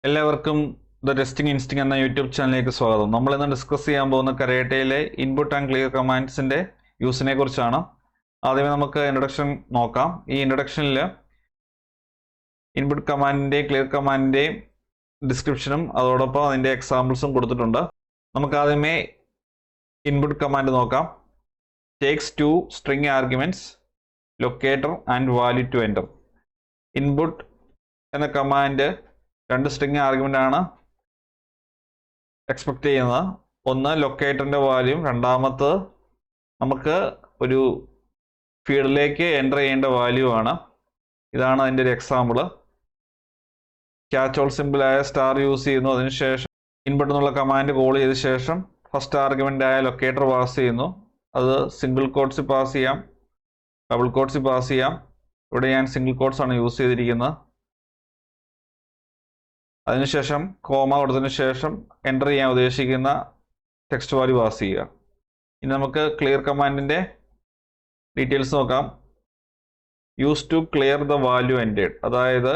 എല്ലാവർക്കും the testing ഇൻസ്റ്റിംഗ് എന്ന YouTube ചാനലിലേക്ക് സ്വാഗതം. നമ്മൾ ഇന്ന് ഡിസ്കസ് ചെയ്യാൻ പോകുന്ന കരേറ്റയിലെ ഇൻപുട്ട് ആൻഡ് ക്ലിയർ കമാൻഡ്സിന്റെ യൂസിനെ കുറിച്ചാണ്. ആദ്യമേ നമുക്ക് ഇൻട്രൊഡക്ഷൻ നോക്കാം. ഈ ഇൻട്രൊഡക്ഷനിൽ ഇൻപുട്ട് കമാൻഡിന്റെയും ക്ലിയർ കമാൻഡിന്റെയും ഡിസ്ക്രിപ്ഷനും അതോടൊപ്പം അതിന്റെ എക്സാമ്പിൾസും കൊടുത്തിട്ടുണ്ട്. നമുക്ക് ആദ്യമേ ഇൻപുട്ട് കമാൻഡ് നോക്കാം. Takes to string arguments locator and value to enter. Input എന്ന കമാൻഡ് രണ്ട് സ്ട്രിംഗ് ആർഗ്യുമെന്റ് ആണ് എക്സ്പെക്ട് ചെയ്യുന്നത്. ഒന്ന് ലൊക്കേറ്ററിന്റെ വാല്യൂ, രണ്ടാമത്തെ നമുക്ക് ഒരു ഫീൽഡിലേക്ക് എൻ്റർ ചെയ്യേണ്ട വാല്യൂ ആണ്. ഇതാണ് അതിൻ്റെ ഒരു എക്സാമ്പിള്. ക്യാച്ച് ഓൾ സിമ്പിളായ സ്റ്റാർ യൂസ് ചെയ്യുന്നു. അതിനുശേഷം ഇൻപുട്ട് എന്നുള്ള കമാൻഡ് കോൾ ചെയ്ത ശേഷം ഫസ്റ്റ് ആർഗ്യുമെന്റ് ആയ ലൊക്കേറ്റർ പാസ് ചെയ്യുന്നു. അത് സിംഗിൾ കോട്ട്സ് പാസ് ചെയ്യാം, ഡബിൾ കോട്ട്സ് പാസ് ചെയ്യാം. ഇവിടെ ഞാൻ സിംഗിൾ കോട്ട്സ് ആണ് യൂസ് ചെയ്തിരിക്കുന്നത്. അതിനുശേഷം കോമ കൊടുത്തതിന് ശേഷം എൻ്റർ ചെയ്യാൻ ഉദ്ദേശിക്കുന്ന ടെക്സ്റ്റ് വാല്യൂ പാസ് ചെയ്യുക. ഇനി നമുക്ക് ക്ലിയർ കമാൻഡിൻ്റെ ഡീറ്റെയിൽസ് നോക്കാം. Use to clear the value entered, അതായത്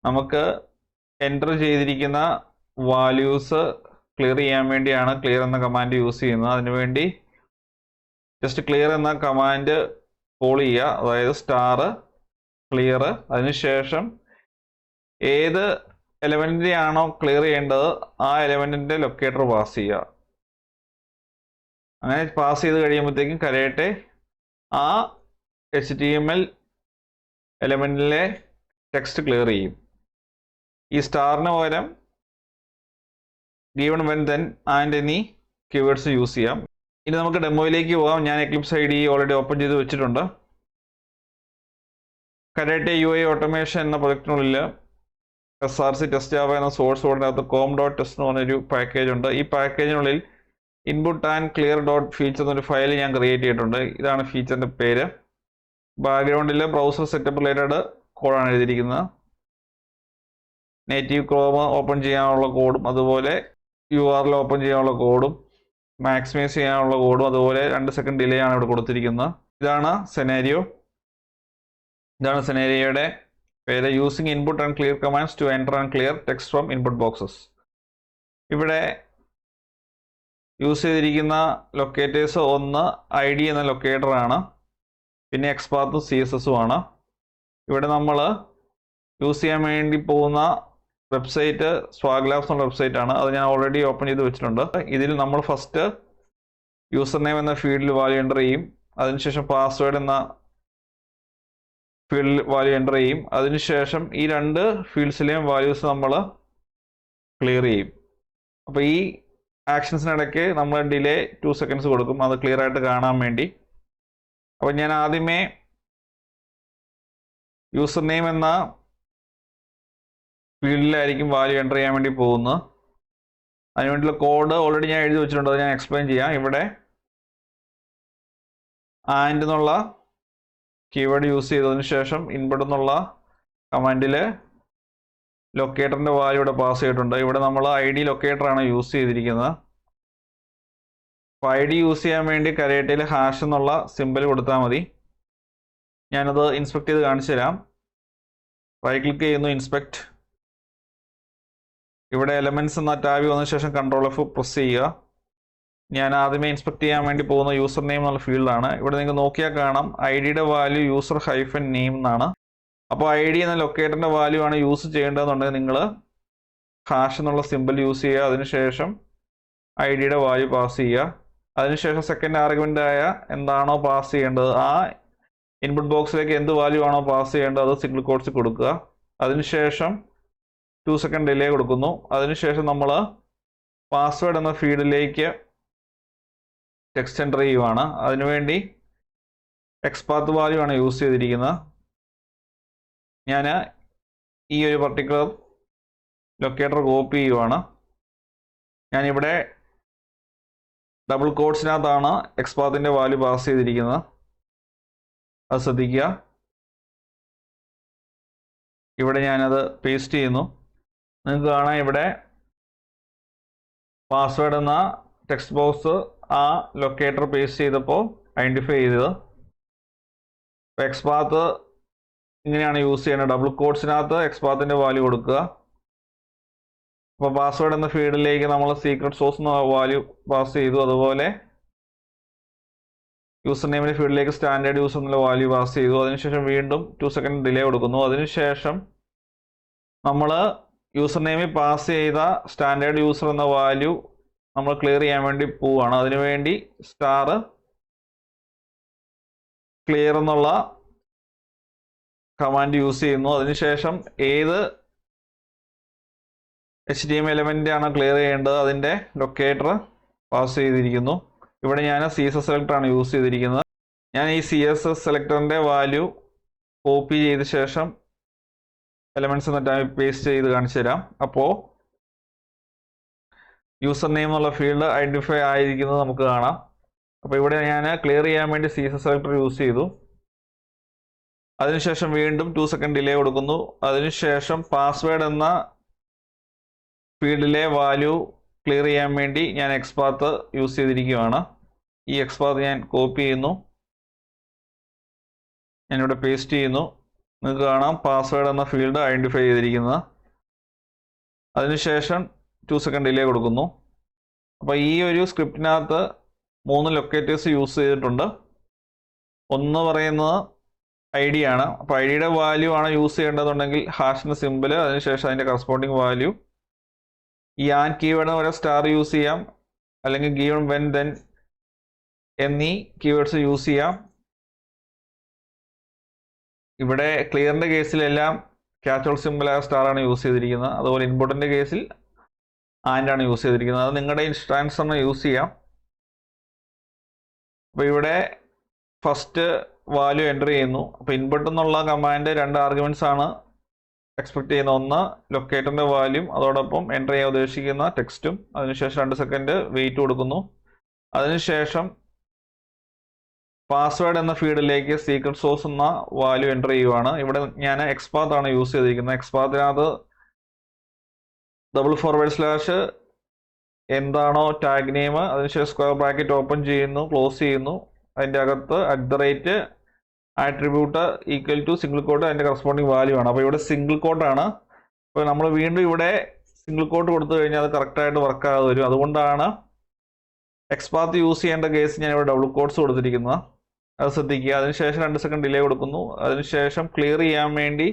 നമുക്ക് എൻ്റർ ചെയ്തിരിക്കുന്ന വാല്യൂസ് ക്ലിയർ ചെയ്യാൻ വേണ്ടിയാണ് ക്ലിയർ എന്ന കമാൻഡ് യൂസ് ചെയ്യുന്നത്. അതിനുവേണ്ടി ജസ്റ്റ് ക്ലിയർ എന്ന കമാൻഡ് കോൾ ചെയ്യുക, അതായത് സ്റ്റാർ ക്ലിയർ. അതിനുശേഷം ഏത് എലമെന്റിനെ ആണോ ക്ലിയർ ചെയ്യേണ്ടത് ആ എലമെന്റിന്റെ ലൊക്കേറ്റർ പാസ് ചെയ്യുക. അങ്ങനെ പാസ് ചെയ്ത് കഴിയുമ്പോഴത്തേക്കും കരയട്ടെ ആ HTML എലമെന്റിലെ ടെക്സ്റ്റ് ക്ലിയർ ചെയ്യും. ഈ സ്റ്റാറിന് പകരം ഗീവൺ വെൻ ദെൻ ആൻഡ് എന്നീ കീവേഡ്സ് യൂസ് ചെയ്യാം. ഇനി നമുക്ക് ഡെമോയിലേക്ക് പോകാം. ഞാൻ എക്ലിപ്സ് IDE ഓൾറെഡി ഓപ്പൺ ചെയ്ത് വെച്ചിട്ടുണ്ട്. കരയട്ടെ UI ഓട്ടോമേഷൻ എന്ന പ്രൊജക്റ്റിനുള്ളിൽ SRC ടെസ്റ്റ് ജാവ എന്ന സോഴ്സ് കോഡിനകത്ത് com.test എന്ന് പറഞ്ഞൊരു പാക്കേജ് ഉണ്ട്. ഈ പാക്കേജിനുള്ളിൽ input and clear dot feature എന്നൊരു ഫയൽ ഞാൻ ക്രിയേറ്റ് ചെയ്തിട്ടുണ്ട്. ഇതാണ് ഫീച്ചറിൻ്റെ പേര്. ബാക്ക്ഗ്രൗണ്ടിൽ ബ്രൗസർ സെറ്റപ്പ് റിലേറ്റഡ് കോഡാണ് എഴുതിയിരിക്കുന്നത്. നേറ്റീവ് ക്രോം ഓപ്പൺ ചെയ്യാനുള്ള കോഡും അതുപോലെ URL ഓപ്പൺ ചെയ്യാനുള്ള കോഡും മാക്സിമൈസ് ചെയ്യാനുള്ള കോഡും അതുപോലെ 2 സെക്കൻഡ് ഡിലേ ആണ് ഇവിടെ കൊടുത്തിരിക്കുന്നത്. ഇതാണ് സെനാരിയോയുടെ പേര്. Using input and clear commands to enter and clear text from input boxes. ഇവിടെ യൂസ് ചെയ്തിരിക്കുന്ന ലൊക്കേറ്റേഴ്സ് ഒന്ന് ID എന്ന ലൊക്കേറ്റർ ആണ്, പിന്നെ XPath CSS ആണ്. ഇവിടെ നമ്മൾ യൂസ് ചെയ്യാൻ വേണ്ടി പോകുന്ന വെബ്സൈറ്റ് സ്വാഗ് ലാബ്സ് എന്ന വെബ്സൈറ്റ് ആണ്. അത് ഞാൻ ഓൾറെഡി ഓപ്പൺ ചെയ്ത് വെച്ചിട്ടുണ്ട്. ഇതിൽ നമ്മൾ ഫസ്റ്റ് യൂസർ നെയിം എന്ന ഫീൽഡിൽ വാല്യൂ എൻ്റർ ചെയ്യും. അതിനുശേഷം പാസ്വേഡ് എന്ന ഫീൽഡിൽ വാല്യൂ എൻ്റർ ചെയ്യും. അതിനുശേഷം ഈ രണ്ട് ഫീൽഡ്സിലെയും വാല്യൂസ് നമ്മൾ ക്ലിയർ ചെയ്യും. അപ്പോൾ ഈ ആക്ഷൻസിനിടയ്ക്ക് നമ്മൾ ഡിലേ 2 സെക്കൻഡ്സ് കൊടുക്കും, അത് ക്ലിയർ ആയിട്ട് കാണാൻ വേണ്ടി. അപ്പോൾ ഞാൻ ആദ്യമേ യൂസർ നെയിം എന്ന ഫീൽഡിലായിരിക്കും വാല്യൂ എൻ്റർ ചെയ്യാൻ വേണ്ടി പോകുന്നത്. അതിനുവേണ്ടിയുള്ള കോഡ് ഓൾറെഡി ഞാൻ എഴുതി വെച്ചിട്ടുണ്ട്, അത് ഞാൻ എക്സ്പ്ലെയിൻ ചെയ്യാം. ഇവിടെ ആൻഡ് എന്നുള്ള കീവേഡ് യൂസ് ചെയ്തതിന് ശേഷം ഇൻപുട്ട് എന്നുള്ള കമാൻഡിൽ ലൊക്കേറ്ററിൻ്റെ വാല്യൂ ഇവിടെ പാസ് ചെയ്തിട്ടുണ്ട്. ഇവിടെ നമ്മൾ ID ലൊക്കേറ്ററാണ് യൂസ് ചെയ്തിരിക്കുന്നത്. അപ്പോൾ ID യൂസ് ചെയ്യാൻ വേണ്ടി കരേറ്റയിൽ ഹാഷ് എന്നുള്ള സിമ്പിൾ കൊടുത്താൽ മതി. ഞാനത് ഇൻസ്പെക്ട് ചെയ്ത് കാണിച്ചു തരാം. റൈറ്റ് ക്ലിക്ക് ചെയ്യുന്നു, ഇൻസ്പെക്ട്. ഇവിടെ എലമെൻറ്റ്സ് എന്ന ടാബ് വന്ന ശേഷം Ctrl+F പ്രസ് ചെയ്യുക. ഞാൻ ആദ്യമേ ഇൻസ്പെക്ട് ചെയ്യാൻ വേണ്ടി പോകുന്ന യൂസർ നെയിം എന്നുള്ള ഫീൽഡാണ്. ഇവിടെ നിങ്ങൾക്ക് നോക്കിയാൽ കാണാം IDയുടെ വാല്യൂ യൂസർ -നെയിം എന്നാണ്. അപ്പോൾ ID എന്ന ലൊക്കേറ്ററിൻ്റെ വാല്യൂ ആണ് യൂസ് ചെയ്യേണ്ടതെന്നുണ്ടെങ്കിൽ നിങ്ങൾ ഹാഷ് എന്നുള്ള സിമ്പിൾ യൂസ് ചെയ്യുക. അതിനുശേഷം IDയുടെ വാല്യൂ പാസ് ചെയ്യുക. അതിനുശേഷം സെക്കൻഡ് ആർഗ്യുമെൻ്റ് ആയ എന്താണോ പാസ് ചെയ്യേണ്ടത് ആ ഇൻപുട്ട് ബോക്സിലേക്ക് എന്ത് വാല്യൂ ആണോ പാസ് ചെയ്യേണ്ടത് അത് സിംഗിൾ കോട്ട്സ് കൊടുക്കുക. അതിനുശേഷം 2 സെക്കൻഡ് ഡിലേ കൊടുക്കുന്നു. അതിനുശേഷം നമ്മൾ പാസ്വേഡ് എന്ന ഫീൽഡിലേക്ക് ടെക്സ്റ്റ് എൻ്റർ ചെയ്യുവാണ്. അതിനുവേണ്ടി XPath വാല്യൂ ആണ് യൂസ് ചെയ്തിരിക്കുന്നത്. ഞാൻ ഈ ഒരു പർട്ടിക്കുലർ ലൊക്കേറ്റർ കോപ്പി ചെയ്യുവാണ്. ഞാനിവിടെ ഡബിൾ കോട്ട്സിനകത്താണ് XPathൻ്റെ വാല്യൂ പാസ് ചെയ്തിരിക്കുന്നത്, അത് ശ്രദ്ധിക്കുക. ഇവിടെ ഞാനത് പേസ്റ്റ് ചെയ്യുന്നു. നിങ്ങൾക്ക് കാണാം ഇവിടെ പാസ്വേഡ് എന്ന ടെക്സ്റ്റ് ബോക്സ് ആ ലൊക്കേറ്റർ പേസ്റ്റ് ചെയ്തപ്പോൾ ഐഡൻറ്റിഫൈ ചെയ്തത്. XPath ഇങ്ങനെയാണ് യൂസ് ചെയ്യുന്നത്. ഡബിൾ കോട്ട്സിനകത്ത് XPathൻ്റെ വാല്യൂ കൊടുക്കുക. അപ്പോൾ പാസ്വേഡ് എന്ന ഫീൽഡിലേക്ക് നമ്മൾ സീക്രട്ട് സോഴ്സ് എന്ന വാല്യൂ പാസ് ചെയ്തു. അതുപോലെ യൂസർ നെയിമിൻ്റെ ഫീൽഡിലേക്ക് സ്റ്റാൻഡേർഡ് യൂസർ എന്നുള്ള വാല്യൂ പാസ് ചെയ്തു. അതിനുശേഷം വീണ്ടും 2 സെക്കൻഡ് ഡിലേ കൊടുക്കുന്നു. അതിനുശേഷം നമ്മൾ യൂസർ നെയിമിൽ പാസ് ചെയ്ത സ്റ്റാൻഡേർഡ് യൂസർ എന്ന വാല്യൂ നമ്മൾ ക്ലിയർ ചെയ്യാൻ വേണ്ടി പോവുകയാണ്. അതിനുവേണ്ടി സ്റ്റാർ ക്ലിയർ എന്നുള്ള കമാൻഡ് യൂസ് ചെയ്യുന്നു. അതിനുശേഷം ഏത് HTML എലമെൻ്റ് ആണ് ക്ലിയർ ചെയ്യേണ്ടത് അതിൻ്റെ ലൊക്കേറ്റർ പാസ് ചെയ്തിരിക്കുന്നു. ഇവിടെ ഞാൻ CSS സെലക്ടറാണ് യൂസ് ചെയ്തിരിക്കുന്നത്. ഞാൻ ഈ CSS സെലക്ടറിൻ്റെ വാല്യൂ കോപ്പി ചെയ്ത ശേഷം എലമെൻറ്റ്സ് എന്നിട്ട് പേസ്റ്റ് ചെയ്ത് കാണിച്ചു തരാം. അപ്പോൾ യൂസർ നെയിം എന്നുള്ള ഫീൽഡ് ഐഡൻറ്റിഫൈ ആയിരിക്കുന്നത് നമുക്ക് കാണാം. അപ്പോൾ ഇവിടെ ഞാൻ ക്ലിയർ ചെയ്യാൻ വേണ്ടി CSS സെലക്ടർ യൂസ് ചെയ്തു. അതിനുശേഷം വീണ്ടും 2 സെക്കൻഡ് ഡിലേ കൊടുക്കുന്നു. അതിനുശേഷം പാസ്വേഡ് എന്ന ഫീൽഡിലെ വാല്യൂ ക്ലിയർ ചെയ്യാൻ വേണ്ടി ഞാൻ XPath യൂസ് ചെയ്തിരിക്കുകയാണ്. ഈ XPath ഞാൻ കോപ്പി ചെയ്യുന്നു, ഞാനിവിടെ പേസ്റ്റ് ചെയ്യുന്നു. നിങ്ങൾക്ക് കാണാം പാസ്വേഡ് എന്ന ഫീൽഡ് ഐഡൻറ്റിഫൈ ചെയ്തിരിക്കുന്നത്. അതിനുശേഷം 2 സെക്കൻഡ് ഡിലേ കൊടുക്കുന്നു. അപ്പോൾ ഈ ഒരു സ്ക്രിപ്റ്റിനകത്ത് 3 ലൊക്കേറ്റേഴ്സ് യൂസ് ചെയ്തിട്ടുണ്ട്. ഒന്ന് പറയുന്നത് ID ആണ്. അപ്പോൾ IDയുടെ വാല്യൂ ആണ് യൂസ് ചെയ്യേണ്ടതുണ്ടെങ്കിൽ ഹാഷിൻ്റെ സിമ്പിൾ, അതിനുശേഷം അതിൻ്റെ കറസ്പോണ്ടിങ് വാല്യൂ. ഈ ആൻഡ് കീവേഡിന് വരെ സ്റ്റാർ യൂസ് ചെയ്യാം, അല്ലെങ്കിൽ ഗീവൺ വെൻ ദെൻ എന്നീ കീവേഡ്സ് യൂസ് ചെയ്യാം. ഇവിടെ ക്ലിയറിൻ്റെ കേസിലെല്ലാം ക്യാച്ച് ഓൾ സിമ്പിളായ സ്റ്റാറാണ് യൂസ് ചെയ്തിരിക്കുന്നത്. അതുപോലെ ഇൻപുട്ടിൻ്റെ കേസിൽ ആൻഡാണ് യൂസ് ചെയ്തിരിക്കുന്നത്. അത് നിങ്ങളുടെ ഇൻസ്റ്റാൻസറിന് യൂസ് ചെയ്യാം. അപ്പോൾ ഇവിടെ ഫസ്റ്റ് വാല്യൂ എൻ്റർ ചെയ്യുന്നു. അപ്പോൾ ഇൻപുട്ട് എന്നുള്ള കമാൻഡ് 2 ആർഗ്യുമെൻറ്റ്സ് ആണ് എക്സ്പെക്ട് ചെയ്യുന്ന. ഒന്ന് ലൊക്കേറ്ററിൻ്റെ വാല്യൂം, അതോടൊപ്പം എൻ്റർ ചെയ്യാൻ ഉദ്ദേശിക്കുന്ന ടെക്സ്റ്റും. അതിനുശേഷം 2 സെക്കൻഡ് വെയിറ്റ് കൊടുക്കുന്നു. അതിനുശേഷം പാസ്വേഡ് എന്ന ഫീൽഡിലേക്ക് സീക്രട്ട് സോഴ്സ് എന്ന വാല്യൂ എൻ്റർ ചെയ്യുവാണ്. ഇവിടെ ഞാൻ XPath ആണ് യൂസ് ചെയ്തിരിക്കുന്നത്. XPathനകത്ത് // എന്താണോ ടാഗ് നെയിം, അതിനുശേഷം സ്ക്വയർ ബ്രാക്കറ്റ് ഓപ്പൺ ചെയ്യുന്നു, ക്ലോസ് ചെയ്യുന്നു. അതിൻ്റെ അകത്ത് @ attribute equal to single quote അതിൻ്റെ കറസ്പോണ്ടിങ് വാല്യൂ ആണ്. അപ്പോൾ ഇവിടെ സിംഗിൾ കോട്ടാണ്. അപ്പോൾ നമ്മൾ വീണ്ടും ഇവിടെ സിംഗിൾ കോട്ട് കൊടുത്തു കഴിഞ്ഞാൽ അത് കറക്റ്റായിട്ട് വർക്കാകാതെ വരും. അതുകൊണ്ടാണ് XPath യൂസ് ചെയ്യേണ്ട കേസ് ഞാൻ ഇവിടെ ഡബിൾ കോട്ട്സ് കൊടുത്തിരിക്കുന്നത്. അത് ശ്രദ്ധിക്കുക. അതിനുശേഷം 2 സെക്കൻഡ് ഡിലേ കൊടുക്കുന്നു. അതിനുശേഷം ക്ലിയർ ചെയ്യാൻ വേണ്ടി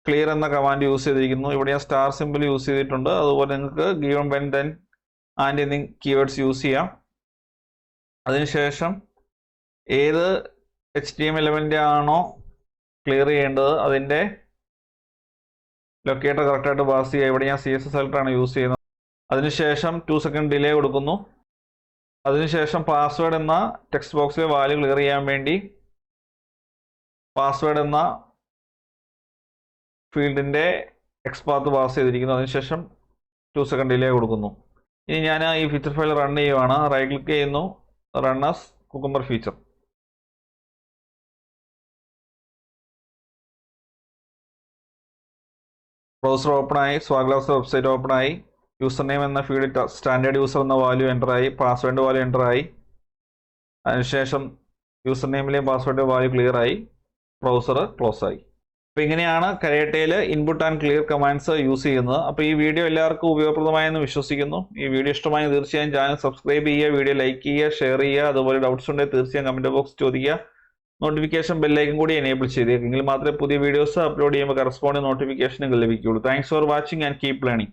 ക്ലിയർ എന്ന കമാൻഡ് യൂസ് ചെയ്തിരിക്കുന്നു. ഇവിടെ ഞാൻ സ്റ്റാർ സിമ്പിൾ യൂസ് ചെയ്തിട്ടുണ്ട്. അതുപോലെ നിങ്ങൾക്ക് ഗീവൺ വെൻ ദെൻ ആൻഡ് എന്നീ കീവേഡ്സ് യൂസ് ചെയ്യാം. അതിനുശേഷം ഏത് HTML എലമെൻ്റ് ആണോ ക്ലിയർ ചെയ്യേണ്ടത് അതിൻ്റെ ലൊക്കേറ്റർ കറക്റ്റായിട്ട് പാസ് ചെയ്യുക. ഇവിടെ ഞാൻ CSS സെലക്ടറാണ് യൂസ് ചെയ്യുന്നത്. അതിനുശേഷം 2 സെക്കൻഡ് ഡിലേ കൊടുക്കുന്നു. അതിനുശേഷം പാസ്വേഡ് എന്ന ടെക്സ്റ്റ് ബോക്സിലെ വാല്യൂ ക്ലിയർ ചെയ്യാൻ വേണ്ടി പാസ്വേഡ് എന്ന ഫീൽഡിൻ്റെ XPath പാസ് ചെയ്തിരിക്കുന്നു. അതിനുശേഷം 2 സെക്കൻഡ് ഡിലേ കൊടുക്കുന്നു. ഇനി ഞാൻ ഈ ഫീച്ചർ ഫയൽ റൺ ചെയ്യുവാണ്. റൈറ്റ് ക്ലിക്ക് ചെയ്യുന്നു, run as cucumber feature. Browser open ആയി, സ്വാഗ്ലാസ് വെബ്സൈറ്റ് ഓപ്പൺ ആയി. യൂസർ നെയിം എന്ന ഫീൽഡിൽ സ്റ്റാൻഡേർഡ് യൂസർ എന്ന വാല്യൂ എൻ്റർ ആയി, പാസ്വേഡ് വാല്യൂ എൻ്റർ ആയി. അതിനുശേഷം യൂസർ നെയിമിലെയും പാസ്വേഡ് വാല്യൂ ക്ലിയർ ആയി, ബ്രൗസർ ക്ലോസ് ആയി. അപ്പോൾ ഇങ്ങനെയാണ് കരേട്ടയിൽ input and clear commands use ചെയ്യുന്നത്. അപ്പോൾ ഈ വീഡിയോ എല്ലാവർക്കും ഉപയോഗപ്രദമായെന്ന് വിശ്വസിക്കുന്നു. ഈ വീഡിയോ ഇഷ്ടമായി തീർച്ചയായും ചാനൽ സബ്സ്ക്രൈബ് ചെയ്യുക, വീഡിയോ ലൈക്ക് ചെയ്യുക, ഷെയർ ചെയ്യുക. അതുപോലെ ഡൗട്ട്സ് ഉണ്ടെങ്കിൽ തീർച്ചയായും കമൻറ്റ് ബോക്സ് ചോദിക്കുക. നോട്ടിഫിക്കേഷൻ ബെല്ലൈക്കൻ കൂടി എനേബിൾ ചെയ്തേക്കെങ്കിൽ മാത്രമേ പുതിയ വീഡിയോസ് അപ്ലോഡ് ചെയ്യുമ്പോൾ കറസ്പോണ്ടിങ് നോട്ടിഫിക്കേഷനുകൾ ലഭിക്കുകയുള്ളൂ. Thanks for watching and keep learning.